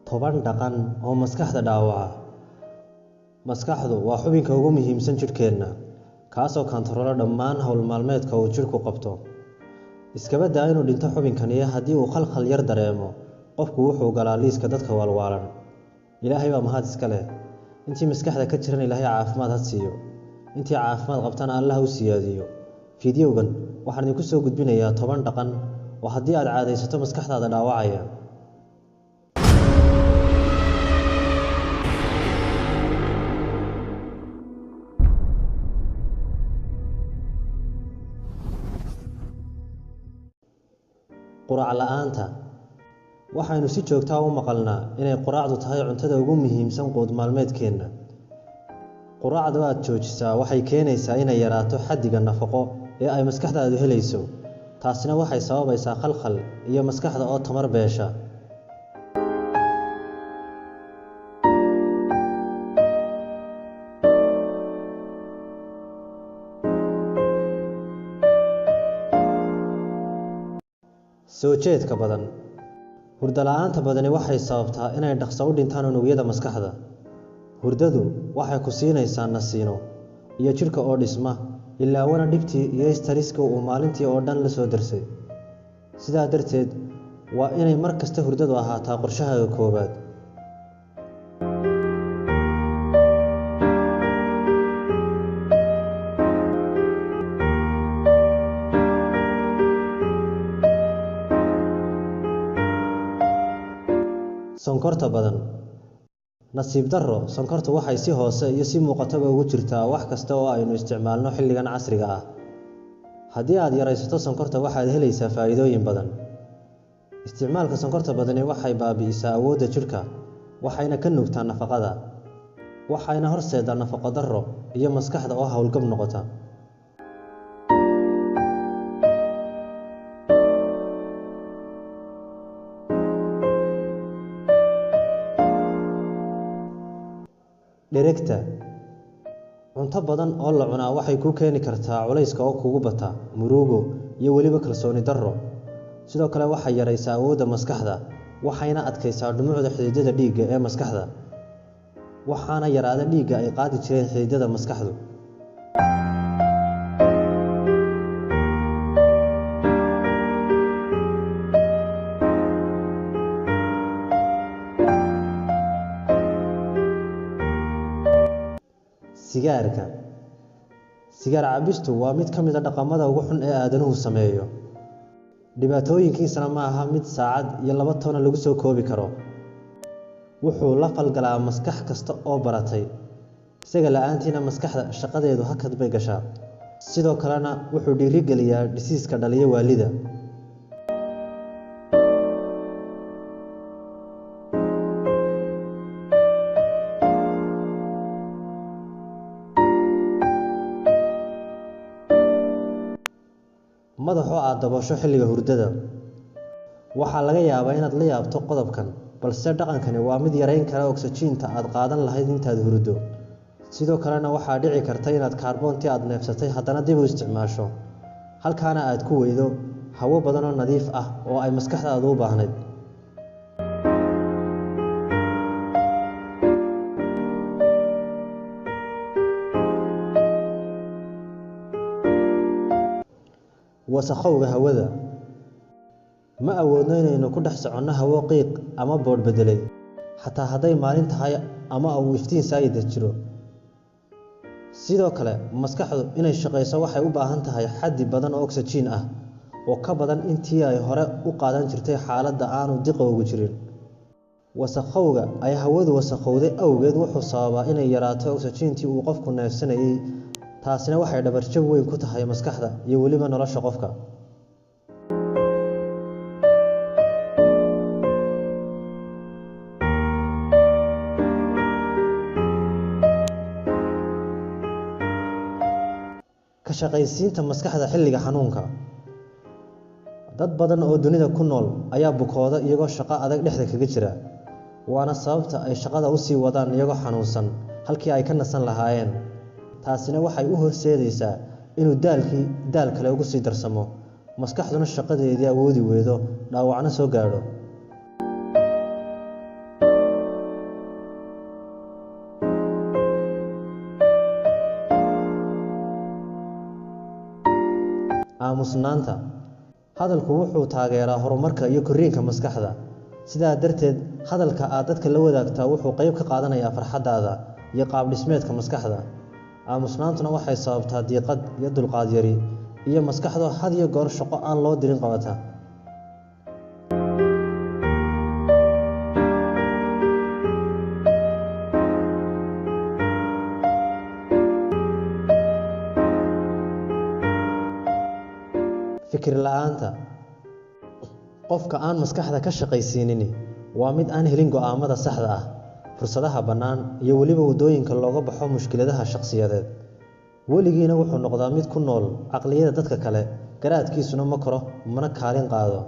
toban dhaqan oo maskaxda dhaawaca. Maskaxdu waa xubinka ugu muhiimsan jidhkeenna, kaasoo kantaroolo dhammaan hawl maalmeedka uu jidhku qabto. Iskaba daa inuu dhinto xubinkani haddii uu khalkhal yar dareemo, qofku wuxuu galaa liiska dadka walwaalan. Ilaahay baa mahad iska leh. Intii maskaxda ka jiran Ilaahay caafimaad ha siiyo. Intii caafimaad qabtana Allah u siyaadiyo. Fiidiyowgan waxaan idinku soo gudbinayaa 10 dhaqan oo haddii aad caadaysato maskaxdaada dhaawacaya. Quraac la'aanta. Waxaynu si joogto ah u maqalnaa inay quraacdu tahay cuntada ugu muhiimsan quud maalmeedkeenna. Quraacda aad joojisaa waxay keenaysaa inay yaraato xaddiga nafaqo ee ay maskaxdaadu helayso. Taasina waxay sababaysaa khalkhal iyo maskaxda oo tamar beesha. Soo jeedka badan. Hurdo la'aanta badani waxay sababtaa inay dhaqso u dhintaan unugyada maskaxda. Hurdadu waxay ku siinaysaa nasiino iyo jidhka oo dhisma, ilaawana dhibtii iyo istariska uu maalintii oo dhan la soo darsay. Sidaa darteed, waa inay mar kasta hurdadu ahaataa qorshahaaga koowaad. Sonkorta badan. Nasiib darro, sonkortu waxay si hoose iyo si muuqataba ugu jirtaa wax kasta oo aynu isticmaalno xilligan casriga ah. Haddii aad yaraysato sonkorta waxaad helaysaa faa'iidooyin badan. Isticmaalka sonkorta badani waxay baabi'isaa awoodda jidhka, waxayna ka nuugtaa nafaqada. Waxayna horseedaa nafaqo darro iyo maskaxda oo hawlgab noqota. Dheregta. Cunto badan oo la cunaa waxay ku keeni kartaa culayska oo kugu bata, murugo iyo weliba kalsooni darro. Sidoo kale waxay yaraysaa awoodda maskaxda, waxayna adkaysaa dhumucda xididada dhiigga ee maskaxda. Waxaana yaraada dhiigga ay qaadi jireen xididada maskaxdu. Sigaarka. Sigaar cabistu waa mid ka mid ah dhaqamada ugu xun ee aadanuhu sameeyo. Dhibaatooyinkiisana ma aha mid saacad iyo 2 toona lagu soo koobi karo. Wuxuu la falgalaa maskax kasta oo baratay. Isaga la'aantiina maskaxda shaqadeedu hakad bay gashaa. Sidoo kalena wuxuu dhiirigeliyaa dhisiiska dhaliya waalida. Madaxo aad daboosho xilliga hurdada. Waxaa laga yaabaa inaad la yaabto qodobkan, balse dhaqankani waa mid yareyn kara oksijiinta aad qaadan lahayd intaad hurdo. Sidoo kalena waxaa dhici karta inaad kaarboontii aad neefsatay haddana dib u isticmaasho, halkaana aad ku weydo hawo badan oo nadiif ah oo ay maskaxdaadu u baahnayd. Wasakhowga hawada. Ma awoodno inaynu ku dhex soconno hawo qiiq ama boodh bedelay, xataa hadday maalin tahay ama uu iftiin saayid jiro. Sidoo kale, maskaxdu inay shaqeyso waxay u baahan tahay xaddi badan oo oksijiin ah oo ka badan intii ay hore u qaadan jirtay xaaladda aanu diqowgu jirin. Wasakhowga ay hawadu wasakhowday awgeed wuxuu sababaa inay yaraato oksijiintii uu qofku neefsanayay. Taasina waxay dhabarjab weyn ku tahay maskaxda iyo weliba nolosha qofka. Ka shaqaysiinta maskaxda xilliga xanuunka. Dad badan oo dunida ku nool ayaa bukooda iyagoo shaqo adag dhexda kaga jira. Waana sababta ay shaqada u sii wadaan iyagoo xanuunsan halkii ay ka nasan lahaayeen. Taasina waxay u horseedaysaa inuu daal kale ugu sii darsamo, maskaxduna shaqadeedii awoodi weydo, dhaawacna soo gaadho. aamusnaanta. Hadalku wuxuu taageeraa horumarka iyo korriinka maskaxda. Sidaa darteed, hadalka aad dadka la wadaagtaa wuxuu qayb ka qaadanayaa farxaddaada iyo qaab dhismeedka maskaxda. Aamusnaantuna waxay sababtaa diiqad iyo dulqaad yari, iyo maskaxdu had iyo goor shaqo aan loo dirin qabata. Fikir la'aanta. Qofka aan maskaxda ka shaqaysiinin waa mid aan helin go'aamada saxda ah, fursadaha bannaan, iyo weliba waddooyinka looga baxo mushkiladaha shakhsiyadeed. Weligiina wuxuu noqdaa mid ku nool caqliyada dadka kale, garaadkiisuna ma koro mana kaalin qaado.